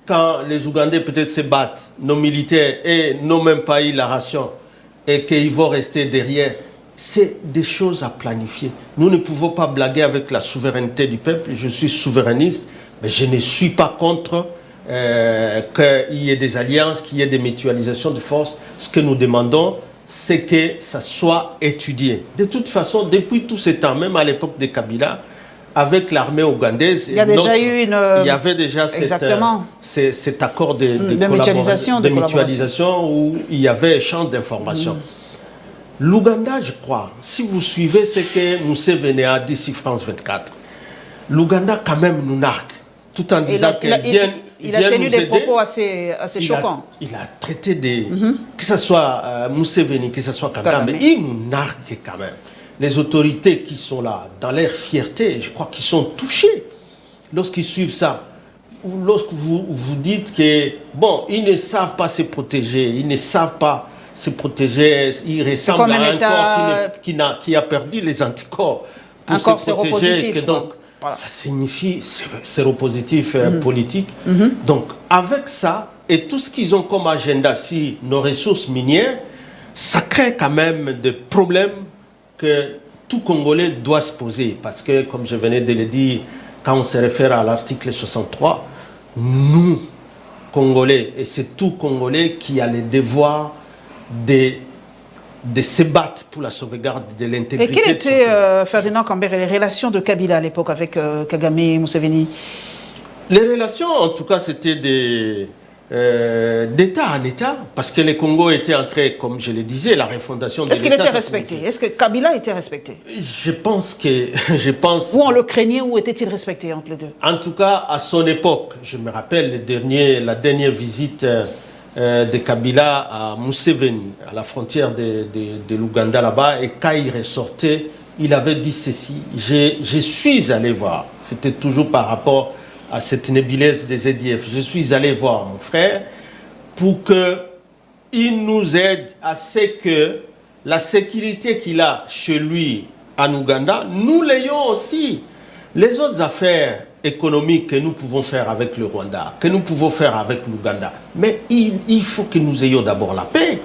Speaker 2: quand les Ougandais peut-être se battent, nos militaires et n'ont même pas eu la ration et qu'ils vont rester derrière, c'est des choses à planifier. Nous ne pouvons pas blaguer avec la souveraineté du peuple. Je suis souverainiste, mais je ne suis pas contre qu'il y ait des alliances, qu'il y ait des mutualisations de forces. Ce que nous demandons, c'est que ça soit étudié. De toute façon, depuis tout ce temps, même à l'époque de Kabila, avec l'armée ougandaise, il y avait déjà cet accord de mutualisation où il y avait échange d'informations. L'Ouganda, je crois, si vous suivez ce que Museveni a dit sur France 24, l'Ouganda quand même nous narque, tout en disant qu'elle vient
Speaker 1: il a tenu des propos assez choquants.
Speaker 2: Il a traité des... Que ce soit Museveni, que ce soit Kagame, il nous narque quand même. Les autorités qui sont là, dans leur fierté, je crois qu'ils sont touchés lorsqu'ils suivent ça. Ou lorsque vous dites que, bon, ils ne savent pas se protéger, ils ne savent pas se protéger, il ressemble à un corps qui a perdu les anticorps pour se protéger. Que donc, voilà. Ça signifie séropositif politique. Donc, avec ça, et tout ce qu'ils ont comme agenda, si nos ressources minières, ça crée quand même des problèmes que tout Congolais doit se poser. Parce que, comme je venais de le dire, quand on se réfère à l'article 63, nous, Congolais, et c'est tout Congolais qui a le devoir de se battre pour la sauvegarde de l'intégrité.
Speaker 1: Et quelles étaient, Ferdinand Cambéré, les relations de Kabila à l'époque avec Kagame et Museveni?
Speaker 2: Les relations, en tout cas, c'était d'État en État, parce que le Congo était entré, comme je le disais, la refondation de l'État.
Speaker 1: Est-ce qu'il était respecté? Est-ce que Kabila était respecté?
Speaker 2: Je pense que...
Speaker 1: Ou on le craignait, ou était-il respecté entre les deux?
Speaker 2: En tout cas, à son époque, je me rappelle la dernière visite de Kabila à Museveni, à la frontière de l'Ouganda là-bas, et quand il ressortait, il avait dit ceci, je suis allé voir, c'était toujours par rapport à cette nébuleuse des EDF, je suis allé voir mon frère pour que il nous aide à ce que la sécurité qu'il a chez lui en Ouganda, nous l'ayons aussi. Les autres affaires économiques que nous pouvons faire avec le Rwanda, que nous pouvons faire avec l'Ouganda, mais il faut que nous ayons d'abord la paix.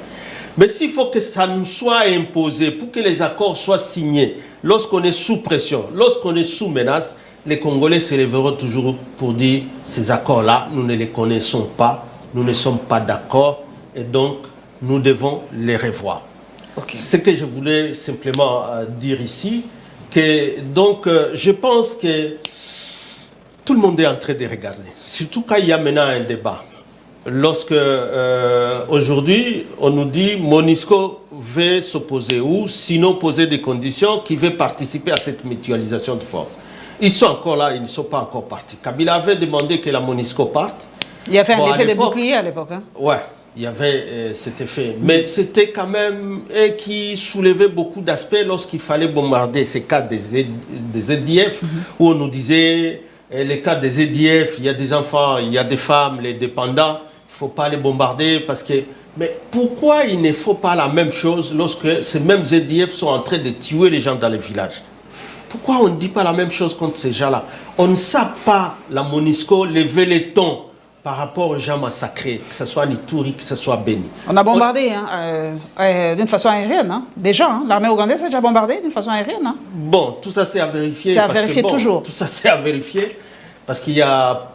Speaker 2: Mais s'il faut que ça nous soit imposé pour que les accords soient signés, lorsqu'on est sous pression, lorsqu'on est sous menace, les Congolais se lèveront toujours pour dire ces accords-là, nous ne les connaissons pas, nous ne sommes pas d'accord et donc nous devons les revoir. Okay. Ce que je voulais simplement dire ici, que donc je pense que tout le monde est en train de regarder, surtout quand il y a maintenant un débat. Lorsque aujourd'hui on nous dit MONUSCO veut s'opposer ou sinon poser des conditions qui veut participer à cette mutualisation de force. Ils sont encore là, ils ne sont pas encore partis. Kabila avait demandé que la MONUSCO parte.
Speaker 1: Il y avait un effet de bouclier à l'époque. Hein?
Speaker 2: Ouais, il y avait cet effet. Mais c'était quand même qui soulevait beaucoup d'aspects lorsqu'il fallait bombarder ces cas des EDF, où on nous disait les cas des EDF, il y a des enfants, il y a des femmes, les dépendants, il ne faut pas les bombarder parce que... Mais pourquoi il ne faut pas la même chose lorsque ces mêmes EDF sont en train de tuer les gens dans les villages? Pourquoi on ne dit pas la même chose contre ces gens-là? On ne sait pas, la MONUSCO, lever les tons par rapport aux gens massacrés, que ce soit Ituri, que ce soit Beni.
Speaker 1: On a bombardé d'une façon aérienne, hein. Déjà. Hein. L'armée ougandaise a déjà bombardé d'une façon aérienne. Hein.
Speaker 2: Bon, tout ça c'est à vérifier.
Speaker 1: C'est à vérifier toujours.
Speaker 2: Tout ça c'est à vérifier parce qu'il y a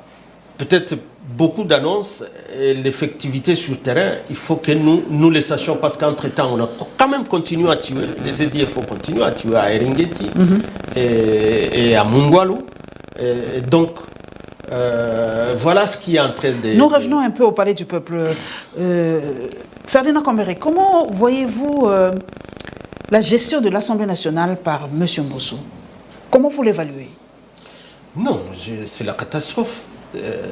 Speaker 2: peut-être beaucoup d'annonces et l'effectivité sur le terrain, il faut que nous les sachions parce qu'entre-temps, on a quand même continué à tuer. Les EDF ont continué à tuer à Eringeti et à Mungwalu. Et donc, voilà ce qui est en train de...
Speaker 1: Nous revenons un peu au palais du peuple. Ferdinand Kambere, comment voyez-vous la gestion de l'Assemblée nationale par M. Mbosso? Comment vous l'évaluez?
Speaker 2: Non, c'est la catastrophe.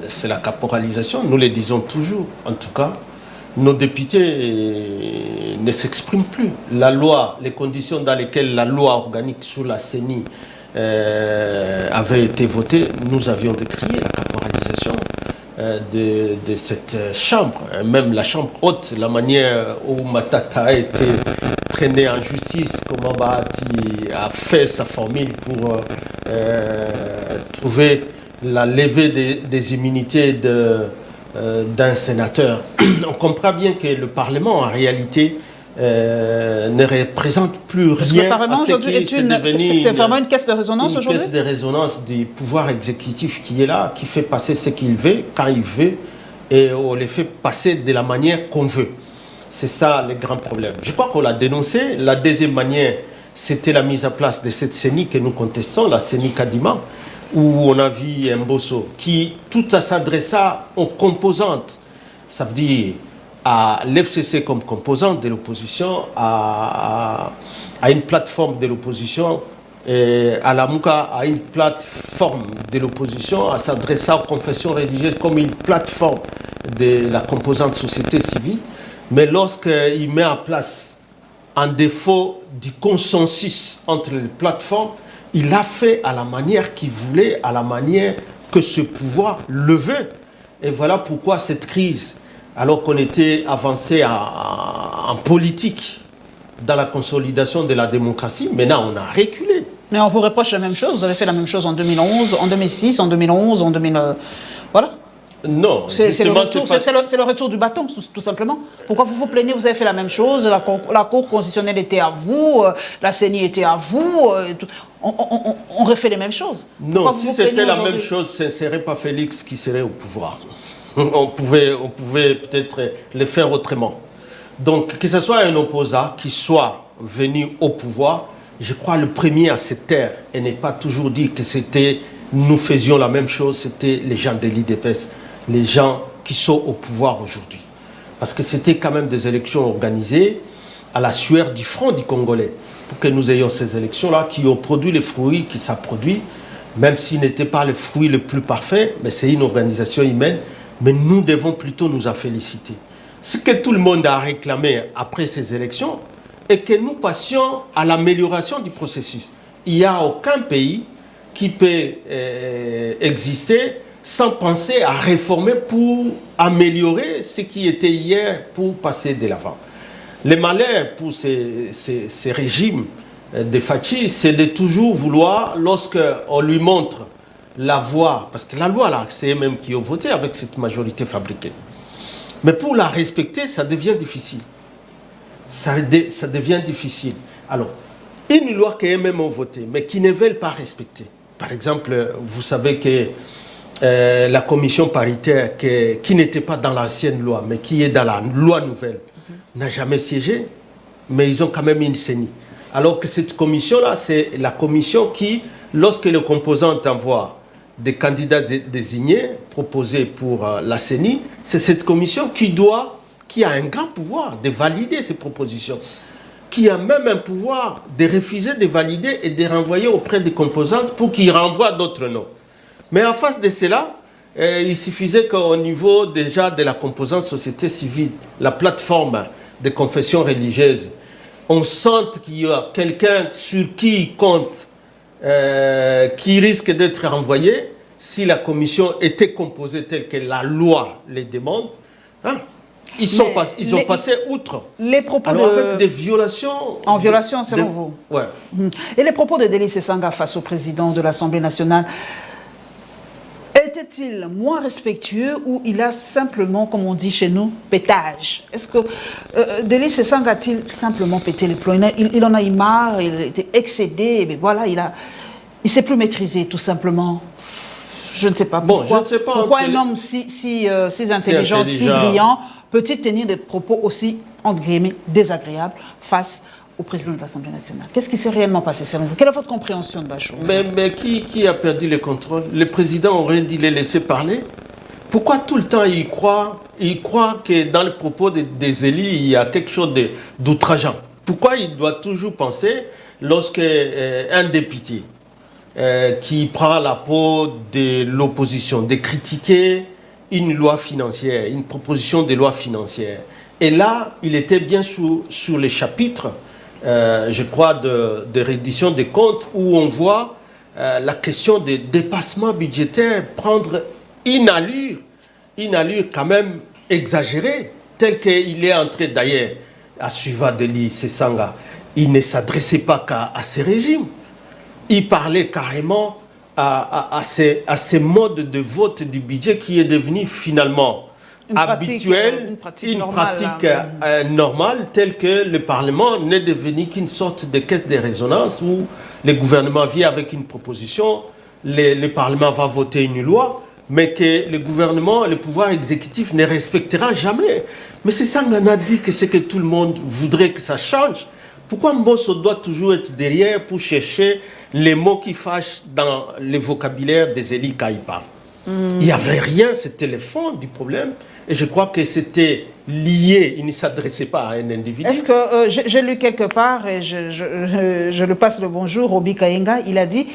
Speaker 2: C'est la caporalisation, nous le disons toujours. En tout cas, nos députés ne s'expriment plus. La loi, les conditions dans lesquelles la loi organique sur la CENI avait été votée, nous avions décrié la caporalisation de cette chambre, même la chambre haute, la manière où Matata a été traîné en justice, comment Bahati a fait sa formule pour trouver la levée des immunités d'un sénateur. On comprend bien que le Parlement, en réalité, ne représente plus rien à ce qui est devenu...
Speaker 1: C'est vraiment une caisse de résonance aujourd'hui?
Speaker 2: Une caisse de résonance du pouvoir exécutif qui est là, qui fait passer ce qu'il veut, quand il veut, et on les fait passer de la manière qu'on veut. C'est ça le grand problème. Je crois qu'on l'a dénoncé. La deuxième manière, c'était la mise en place de cette CENI que nous contestons, la CENI Kadima, où on a vu Mbosso qui, tout à s'adressa aux composantes, ça veut dire à l'FCC comme composante de l'opposition, à une plateforme de l'opposition, à la Mouka, à une plateforme de l'opposition, à s'adresser aux confessions religieuses comme une plateforme de la composante société civile. Mais lorsqu'il met en place, en défaut du consensus entre les plateformes, il a fait à la manière qu'il voulait, à la manière que ce pouvoir le veut. Et voilà pourquoi cette crise, alors qu'on était avancé en politique, dans la consolidation de la démocratie, maintenant on a reculé.
Speaker 1: Mais on vous reproche la même chose, vous avez fait la même chose en 2011, en 2006, en 2011, en 2000... voilà.
Speaker 2: Non,
Speaker 1: c'est le retour du bâton, tout simplement. Pourquoi vous vous plaignez? Vous avez fait la même chose, la Cour constitutionnelle était à vous, la CENI était à vous, on refait les mêmes choses.
Speaker 2: Non, si c'était la même chose, ce ne serait pas Félix qui serait au pouvoir. On pouvait peut-être le faire autrement. Donc, que ce soit un opposant qui soit venu au pouvoir, je crois le premier à se taire et ne pas toujours dire que c'était, nous faisions la même chose, c'était les gens de l'IDPS, les gens qui sont au pouvoir aujourd'hui. Parce que c'était quand même des élections organisées à la sueur du front du Congolais. Pour que nous ayons ces élections-là qui ont produit les fruits qui ça produit, même s'ils n'étaient pas les fruits les plus parfaits, mais c'est une organisation humaine, mais nous devons plutôt nous en féliciter. Ce que tout le monde a réclamé après ces élections est que nous passions à l'amélioration du processus. Il n'y a aucun pays qui peut exister sans penser à réformer pour améliorer ce qui était hier pour passer de l'avant. Le malheur pour ces régimes de Fachi, c'est de toujours vouloir, lorsqu'on lui montre la voie, parce que la loi, là, c'est eux-mêmes qui ont voté avec cette majorité fabriquée. Mais pour la respecter, ça devient difficile. Ça devient difficile. Alors, une loi qu'eux-mêmes ont votée, mais qui ne veulent pas respecter. Par exemple, vous savez que la commission paritaire, qui n'était pas dans l'ancienne loi, mais qui est dans la loi nouvelle, n'a jamais siégé, mais ils ont quand même une CENI. Alors que cette commission-là, c'est la commission qui, lorsque le composant envoie des candidats désignés, proposés pour la CENI, c'est cette commission qui a un grand pouvoir de valider ces propositions, qui a même un pouvoir de refuser de valider et de renvoyer auprès des composantes pour qu'ils renvoient d'autres noms. Mais en face de cela, il suffisait qu'au niveau déjà de la composante société civile, la plateforme de confession religieuse, on sente qu'il y a quelqu'un sur qui il compte, qui risque d'être renvoyé si la commission était composée telle que la loi les demande. Hein? Ils ont passé outre.
Speaker 1: Les propos
Speaker 2: avec des violations...
Speaker 1: En violation, selon vous.
Speaker 2: Ouais.
Speaker 1: Et les propos de Délice Sanga face au président de l'Assemblée nationale, était-il moins respectueux ou il a simplement, comme on dit chez nous, pétage? Est-ce que Délice Sanga a-t-il simplement pété les plombs? Il en a eu marre, il était excédé, mais voilà, il ne s'est plus maîtrisé, tout simplement. Je ne sais pas pourquoi.
Speaker 2: Bon, je ne sais pas
Speaker 1: pourquoi un homme si intelligent, si brillant, peut-il tenir des propos aussi, entre guillemets, désagréables face au président de l'Assemblée nationale? Qu'est-ce qui s'est réellement passé selon vous? Quelle est votre compréhension de la chose?
Speaker 2: Mais qui a perdu le contrôle? Le président aurait dû les laisser parler? Pourquoi tout le temps il croit que dans le propos des élus, il y a quelque chose d'outrageant? Pourquoi il doit toujours penser, lorsqu'un député qui prend la peau de l'opposition, de critiquer une loi financière, une proposition de loi financière. Et là, il était bien sur les chapitres, je crois, de reddition des comptes, où on voit la question des dépassements budgétaires prendre une allure quand même exagérée, telle qu'il est entré d'ailleurs à suivre Délice Sanga. Il ne s'adressait pas qu'à ces régimes. Il parlait carrément à ces modes de vote du budget qui est devenu finalement habituel, une pratique normale, telle que le Parlement n'est devenu qu'une sorte de caisse de résonance où le gouvernement vient avec une proposition, le Parlement va voter une loi, mais que le gouvernement, le pouvoir exécutif ne respectera jamais. Mais c'est ça qu'on a dit que c'est que tout le monde voudrait que ça change. Pourquoi Mbosso doit toujours être derrière pour chercher les mots qui fâchent dans le vocabulaire des élites quand ils parlent? Il n'y avait rien, c'était le fond du problème. Et je crois que c'était lié, il ne s'adressait pas à un individu.
Speaker 1: Est-ce que j'ai lu quelque part, et je le passe le bonjour, Obi Kayenga, il a dit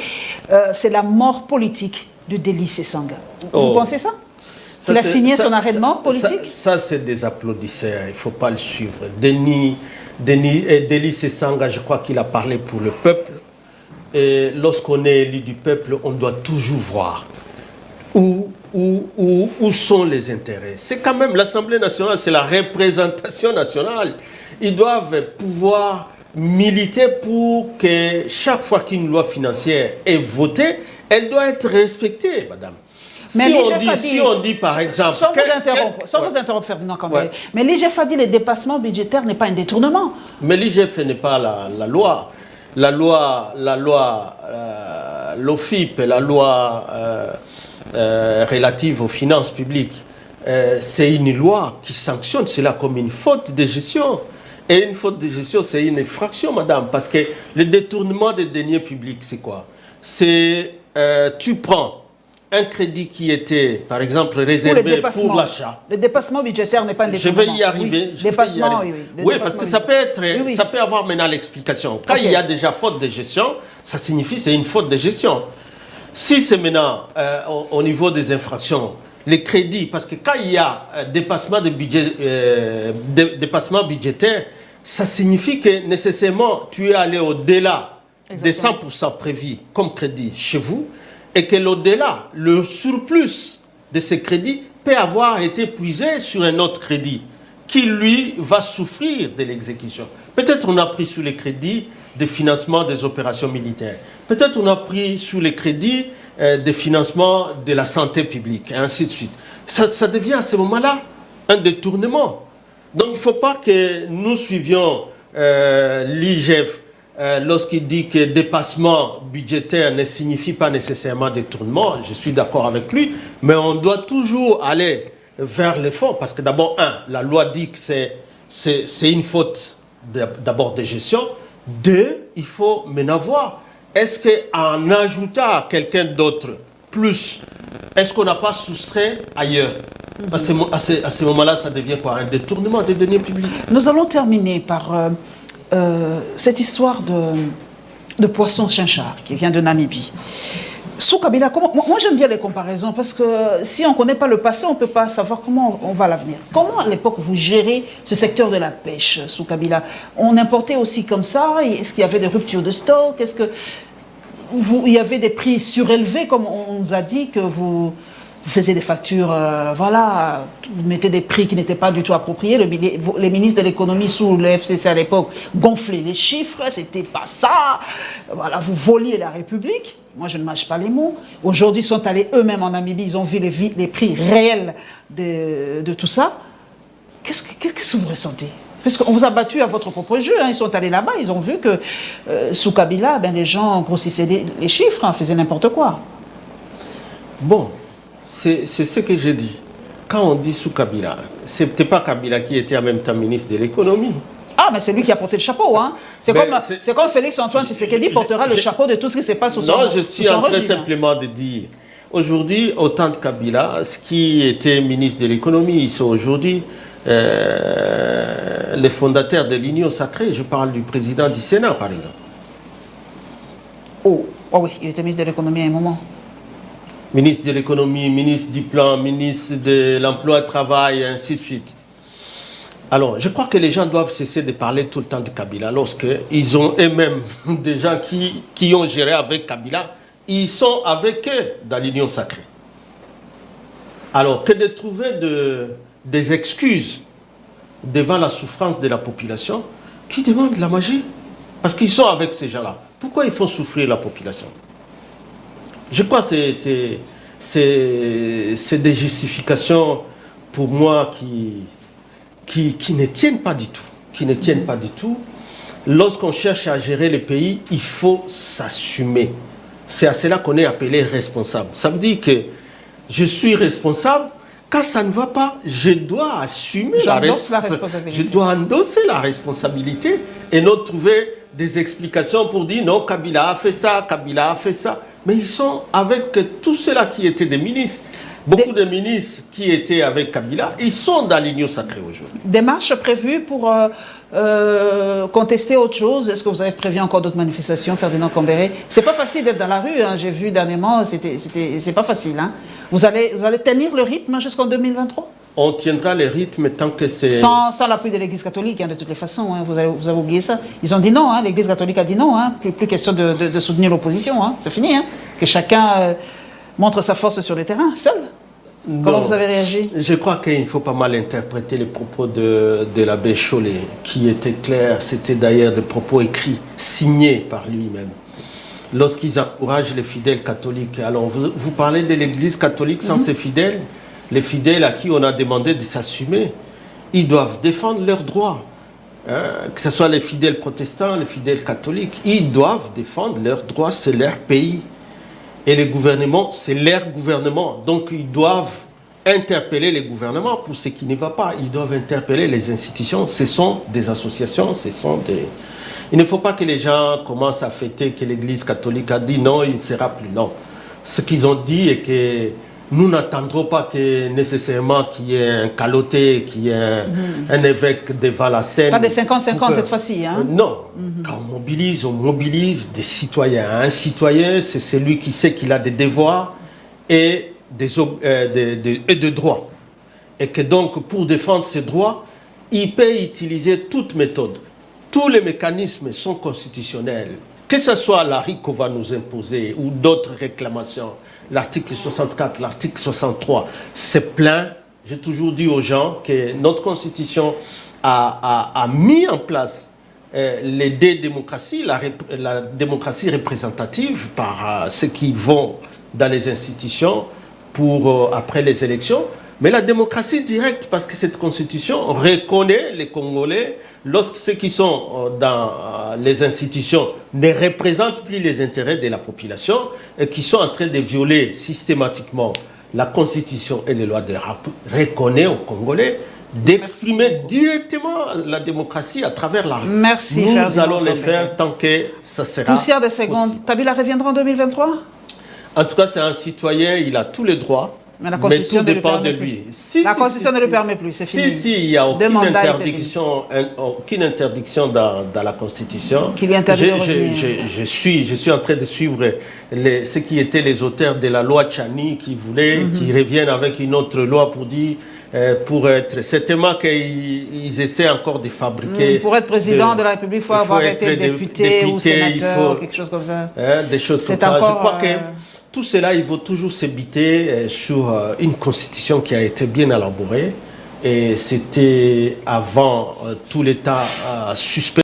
Speaker 1: c'est la mort politique de Délice Sanga. Vous pensez ça? Il a signé son arrêt de mort politique?
Speaker 2: Ça c'est des applaudisseurs, il ne faut pas le suivre. Délice Sanga, je crois qu'il a parlé pour le peuple. Et lorsqu'on est élu du peuple, on doit toujours voir où sont les intérêts. C'est quand même l'Assemblée nationale, c'est la représentation nationale. Ils doivent pouvoir militer pour que chaque fois qu'une loi financière est votée, elle doit être respectée, madame.
Speaker 1: Mais
Speaker 2: si on dit par exemple...
Speaker 1: Sans vous interrompre, Ferdinand Cambéré, mais l'IGF a dit que le dépassement budgétaire n'est pas un détournement.
Speaker 2: Mais l'IGF n'est pas la loi. L'OFIP, la loi relative aux finances publiques, c'est une loi qui sanctionne cela comme une faute de gestion. Et une faute de gestion, c'est une infraction, madame, parce que le détournement des deniers publics, c'est quoi? C'est, tu prends un crédit qui était, par exemple, réservé pour l'achat.
Speaker 1: Le dépassement budgétaire n'est pas un détournement.
Speaker 2: Je vais y arriver.
Speaker 1: Oui,
Speaker 2: oui, parce que ça peut être, ça peut avoir maintenant l'explication. Quand il y a déjà faute de gestion, ça signifie que c'est une faute de gestion. Si c'est maintenant au niveau des infractions, les crédits, parce que quand il y a dépassement budgétaire, ça signifie que nécessairement tu es allé au-delà des 100% prévus comme crédit chez vous, et que l'au-delà, le surplus de ces crédits peut avoir été puisé sur un autre crédit qui, lui, va souffrir de l'exécution. Peut-être on a pris sur les crédits de financement des opérations militaires. Peut-être on a pris sur les crédits de financement de la santé publique, et ainsi de suite. Ça devient à ce moment-là un détournement. Donc il ne faut pas que nous suivions l'IGF lorsqu'il dit que dépassement budgétaire ne signifie pas nécessairement détournement. Je suis d'accord avec lui, mais on doit toujours aller vers les fonds, parce que d'abord, la loi dit que c'est une faute d'abord de gestion. Deux, il faut maintenant voir, est-ce qu'en ajoutant à quelqu'un d'autre plus, est-ce qu'on n'a pas soustrait ailleurs? À ce moment-là, ça devient quoi? Un détournement des deniers publics.
Speaker 1: Nous allons terminer par cette histoire de poisson chinchard qui vient de Namibie. Sous Kabila, moi j'aime bien les comparaisons parce que si on ne connaît pas le passé, on ne peut pas savoir comment on va l'avenir. Comment à l'époque vous gérez ce secteur de la pêche sous Kabila? On importait aussi comme ça? Est-ce qu'il y avait des ruptures de stock? Est-ce que il y avait des prix surélevés comme on nous a dit que vous faisiez des factures, voilà, vous mettez des prix qui n'étaient pas du tout appropriés. Les ministres de l'économie sous le FCC à l'époque gonflaient les chiffres, c'était pas ça. Voilà, vous voliez la République. Moi, je ne mâche pas les mots. Aujourd'hui, ils sont allés eux-mêmes en Namibie, ils ont vu les prix réels de tout ça. Qu'est-ce que vous ressentez? Parce qu'on vous a battu à votre propre jeu. Hein. Ils sont allés là-bas, ils ont vu que sous Kabila, les gens grossissaient les chiffres, hein, faisaient n'importe quoi.
Speaker 2: Bon, c'est ce que j'ai dit. Quand on dit sous Kabila, ce n'était pas Kabila qui était en même temps ministre de l'économie.
Speaker 1: Ah, mais c'est lui qui a porté le chapeau. Hein. C'est comme Félix-Antoine Tshisekedi portera le chapeau de tout ce qui se passe sous son régime.
Speaker 2: Non, je suis en train simplement de dire, aujourd'hui, au temps de Kabila, ce qui était ministre de l'économie, ils sont aujourd'hui les fondateurs de l'Union sacrée. Je parle du président du Sénat, par exemple.
Speaker 1: Oh oui, il était ministre de l'économie à un moment.
Speaker 2: Ministre de l'économie, ministre du plan, ministre de l'emploi et du travail, et ainsi de suite. Alors, je crois que les gens doivent cesser de parler tout le temps de Kabila. Lorsqu'ils ont eux-mêmes des gens qui ont géré avec Kabila, ils sont avec eux dans l'Union sacrée. Alors, que de trouver des excuses devant la souffrance de la population qui demandent la magie. Parce qu'ils sont avec ces gens-là. Pourquoi ils font souffrir la population? Je crois que c'est des justifications pour moi qui ne tiennent pas du tout. Qui ne tiennent pas du tout. Lorsqu'on cherche à gérer le pays, il faut s'assumer. C'est à cela qu'on est appelé responsable. Ça veut dire que je suis responsable. Quand ça ne va pas, je dois assumer la responsabilité. Je dois endosser la responsabilité et non trouver des explications pour dire non, Kabila a fait ça, Kabila a fait ça. Mais ils sont avec tous ceux-là qui étaient des ministres. Beaucoup de ministres qui étaient avec Kabila, ils sont dans l'Union sacrée aujourd'hui.
Speaker 1: Des marches prévues pour contester autre chose? Est-ce que vous avez prévu encore d'autres manifestations, Ferdinand Cambéré? C'est pas facile d'être dans la rue, hein. J'ai vu dernièrement, c'est pas facile. Hein. Vous allez tenir le rythme jusqu'en 2023?
Speaker 2: On tiendra le rythme tant que c'est...
Speaker 1: Sans l'appui de l'Église catholique, hein, de toutes les façons. Hein. Vous avez oublié ça. Ils ont dit non, hein. L'Église catholique a dit non. Hein. Plus question de soutenir l'opposition. Hein. C'est fini. Hein. Que chacun montre sa force sur le terrain, seul.
Speaker 2: Non.
Speaker 1: Comment vous avez réagi?
Speaker 2: Je crois qu'il ne faut pas mal interpréter les propos de l'abbé Chollet, qui étaient clairs. C'était d'ailleurs des propos écrits, signés par lui-même. Lorsqu'ils encouragent les fidèles catholiques. Alors, vous parlez de l'Église catholique sans ses fidèles. Les fidèles à qui on a demandé de s'assumer, ils doivent défendre leurs droits. Hein? Que ce soit les fidèles protestants, les fidèles catholiques, ils doivent défendre leurs droits, c'est leur pays. Et les gouvernements, c'est leur gouvernement. Donc, ils doivent interpeller les gouvernements pour ce qui ne va pas. Ils doivent interpeller les institutions. Ce sont des associations, ce sont des... Il ne faut pas que les gens commencent à fêter que l'Église catholique a dit non, il ne sera plus non. Ce qu'ils ont dit est que nous n'attendrons pas que nécessairement qu'il y ait un caloté, qu'il y ait un évêque devant la scène.
Speaker 1: Pas de 50-50 cette fois-ci. Hein?
Speaker 2: Non. Quand on mobilise des citoyens. Un citoyen, c'est celui qui sait qu'il a des devoirs et des droits. Et que donc, pour défendre ses droits, il peut utiliser toute méthode. Tous les mécanismes sont constitutionnels. Que ce soit l'ARI qu'on va nous imposer ou d'autres réclamations, l'article 64, l'article 63, c'est plein. J'ai toujours dit aux gens que notre constitution a mis en place les deux démocraties, la démocratie représentative par ceux qui vont dans les institutions pour après les élections, mais la démocratie directe parce que cette constitution reconnaît les Congolais lorsque ceux qui sont dans les institutions ne représentent plus les intérêts de la population et qui sont en train de violer systématiquement la constitution et les lois de rap, reconnaît aux Congolais d'exprimer directement la démocratie à travers la rue.
Speaker 1: Merci.
Speaker 2: Nous allons le faire tant que ça sera
Speaker 1: Poussière de secondes. Kabila reviendra en 2023?
Speaker 2: En tout cas, c'est un citoyen, il a tous les droits.
Speaker 1: Mais la Constitution
Speaker 2: tout dépend de lui.
Speaker 1: La Constitution ne le permet plus, c'est fini.
Speaker 2: Il n'y a aucune interdiction dans la Constitution.
Speaker 1: Qui lui interdit de revenir.
Speaker 2: Je suis en train de suivre ceux qui étaient les auteurs de la loi Tchani qui voulaient qu'ils reviennent avec une autre loi pour dire pour être certainement qu'ils essaient encore de fabriquer.
Speaker 1: Pour être président de la République, il faut avoir été député ou sénateur, quelque chose comme ça.
Speaker 2: Des choses comme ça. Je crois que tout cela, il faut toujours s'habiter sur une constitution qui a été bien élaborée. Et c'était avant tout l'état suspect.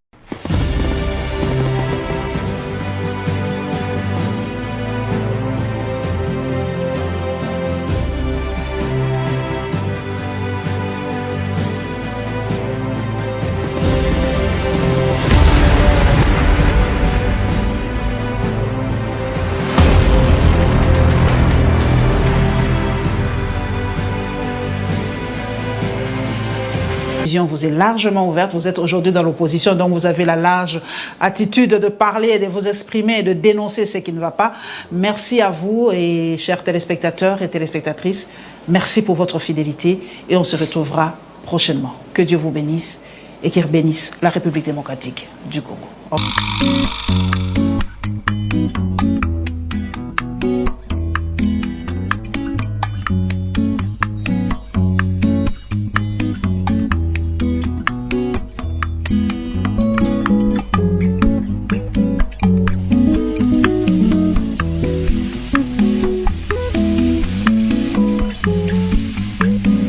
Speaker 1: Vous est largement ouverte, vous êtes aujourd'hui dans l'opposition, donc vous avez la large attitude de parler, de vous exprimer, de dénoncer ce qui ne va pas. Merci à vous et chers téléspectateurs et téléspectatrices, merci pour votre fidélité et on se retrouvera prochainement. Que Dieu vous bénisse et qu'il bénisse la République démocratique du Congo.